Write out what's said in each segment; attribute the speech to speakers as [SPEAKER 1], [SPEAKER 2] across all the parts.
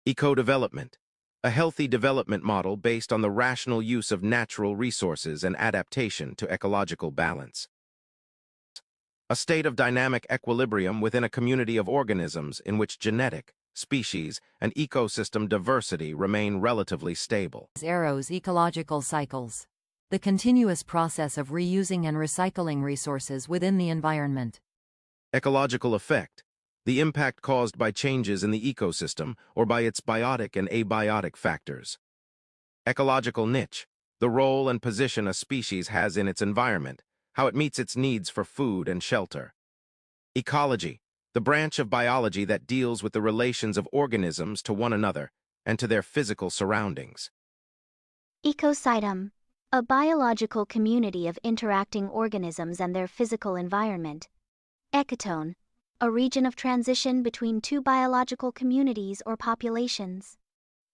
[SPEAKER 1] Eco-development, a healthy development model based on the rational use of natural resources and adaptation to ecological balance. A state of dynamic equilibrium within a community of organisms in which genetic, species, and ecosystem diversity remain relatively stable.
[SPEAKER 2] Arrows ecological cycles. The continuous process of reusing and recycling resources within the environment.
[SPEAKER 1] Ecological effect, the impact caused by changes in the ecosystem or by its biotic and abiotic factors. Ecological niche, the role and position a species has in its environment, how it meets its needs for food and shelter. Ecology, the branch of biology that deals with the relations of organisms to one another and to their physical surroundings.
[SPEAKER 3] Ecosystem, a biological community of interacting organisms and their physical environment. Ecotone, a region of transition between two biological communities or populations.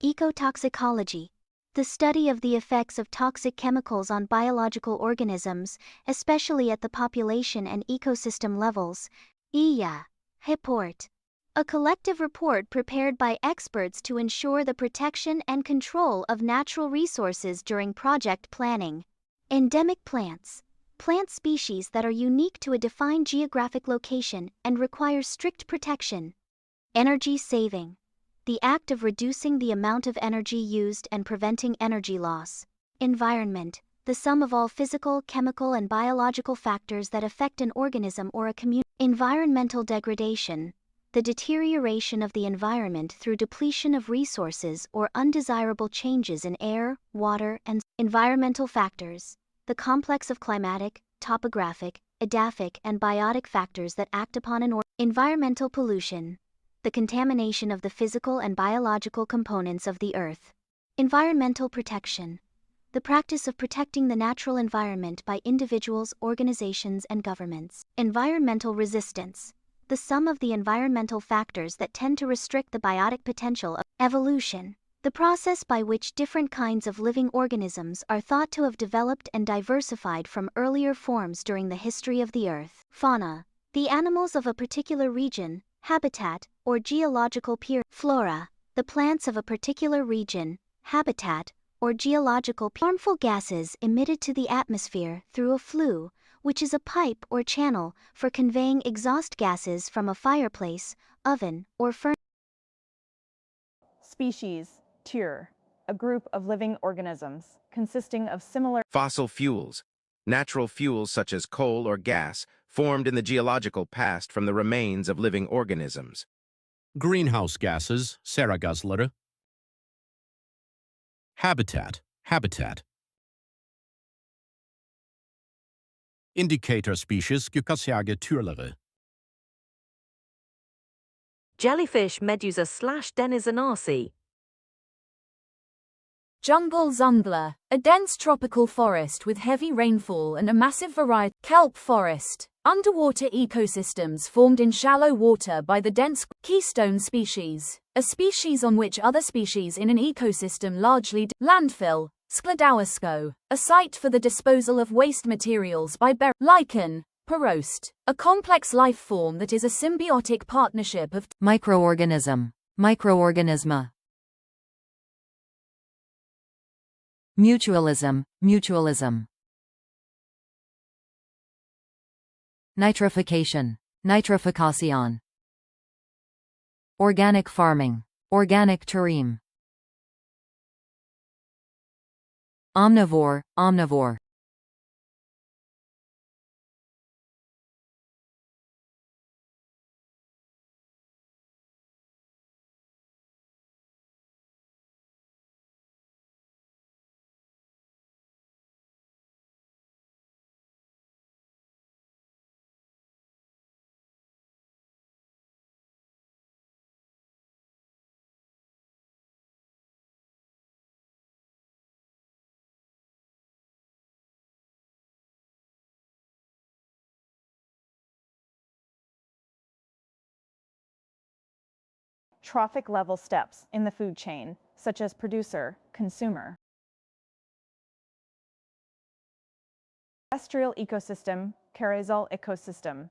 [SPEAKER 3] Ecotoxicology, the study of the effects of toxic chemicals on biological organisms, especially at the population and ecosystem levels. EIA, report, a collective report prepared by experts to ensure the protection and control of natural resources during project planning. Endemic plants, plant species that are unique to a defined geographic location and require strict protection. Energy saving, the act of reducing the amount of energy used and preventing energy loss. Environment, the sum of all physical, chemical, and biological factors that affect an organism or a community. Environmental degradation, the deterioration of the environment through depletion of resources or undesirable changes in air, water, and environmental factors, the complex of climatic, topographic, edaphic, and biotic factors that act upon an environmental pollution, the contamination of the physical and biological components of the earth. Environmental protection, the practice of protecting the natural environment by individuals, organizations, and governments. Environmental resistance, the sum of the environmental factors that tend to restrict the biotic potential of evolution, the process by which different kinds of living organisms are thought to have developed and diversified from earlier forms during the history of the Earth. Fauna, the animals of a particular region, habitat, or geological period. Flora, the plants of a particular region, habitat, or geological period. Harmful gases emitted to the atmosphere through a flue, which is a pipe or channel for conveying exhaust gases from a fireplace, oven, or furnace.
[SPEAKER 4] Species, tier, a group of living organisms consisting of similar
[SPEAKER 1] Fossil fuels, natural fuels such as coal or gas formed in the geological past from the remains of living organisms.
[SPEAKER 5] Greenhouse gases, sera-gazları. Habitat. Indicator species, Kapsayıcı türleri.
[SPEAKER 6] Jellyfish Medusa/Denizanasi.
[SPEAKER 7] Jungle Zungla, a dense tropical forest with heavy rainfall and a massive variety. Kelp forest, underwater ecosystems formed in shallow water by the dense keystone species, a species on which other species in an ecosystem largely landfill. Składowisko, a site for the disposal of waste materials by lichen, porost, a complex life form that is a symbiotic partnership of
[SPEAKER 2] Microorganisma. Mutualism. Nitrification. Organic farming, organic tourism. Omnivore.
[SPEAKER 4] trophic level steps in the food chain, such as producer, consumer. Terrestrial ecosystem, caryzal ecosystem.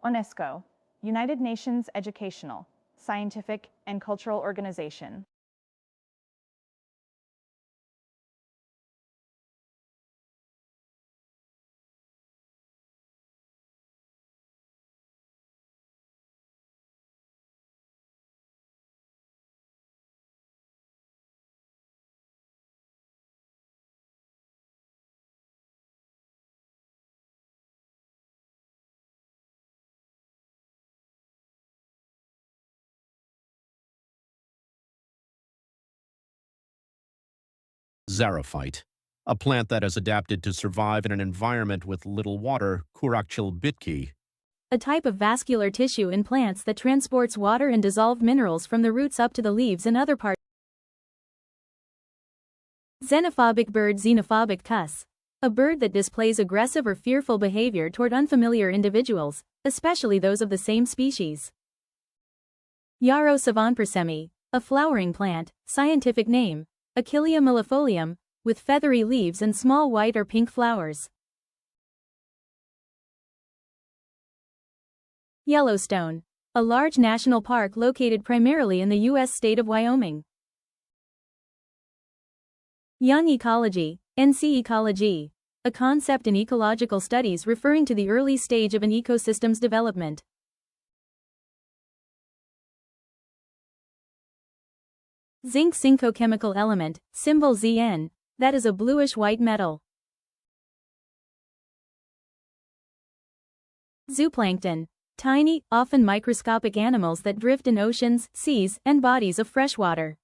[SPEAKER 4] UNESCO, United Nations Educational, Scientific, and Cultural Organization.
[SPEAKER 5] Xerophyte, a plant that has adapted to survive in an environment with little water, Kurakchil bitki.
[SPEAKER 7] A type of vascular tissue in plants that transports water and dissolved minerals from the roots up to the leaves and other parts. Xenophobic bird, xenophobic cuss. A bird that displays aggressive or fearful behavior toward unfamiliar individuals, especially those of the same species. Yarrow savanpersemi, a flowering plant, scientific name, Achillea millefolium, with feathery leaves and small white or pink flowers. Yellowstone, a large national park located primarily in the U.S. state of Wyoming. Young ecology, NC ecology, a concept in ecological studies referring to the early stage of an ecosystem's development. Zinc syncochemical element, symbol Zn, that is a bluish-white metal. Zooplankton, tiny, often microscopic animals that drift in oceans, seas, and bodies of freshwater.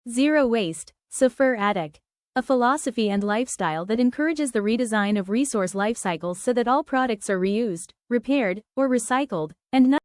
[SPEAKER 7] Zero waste, Safir Attic, a philosophy and lifestyle that encourages the redesign of resource life cycles so that all products are reused, repaired, or recycled, and none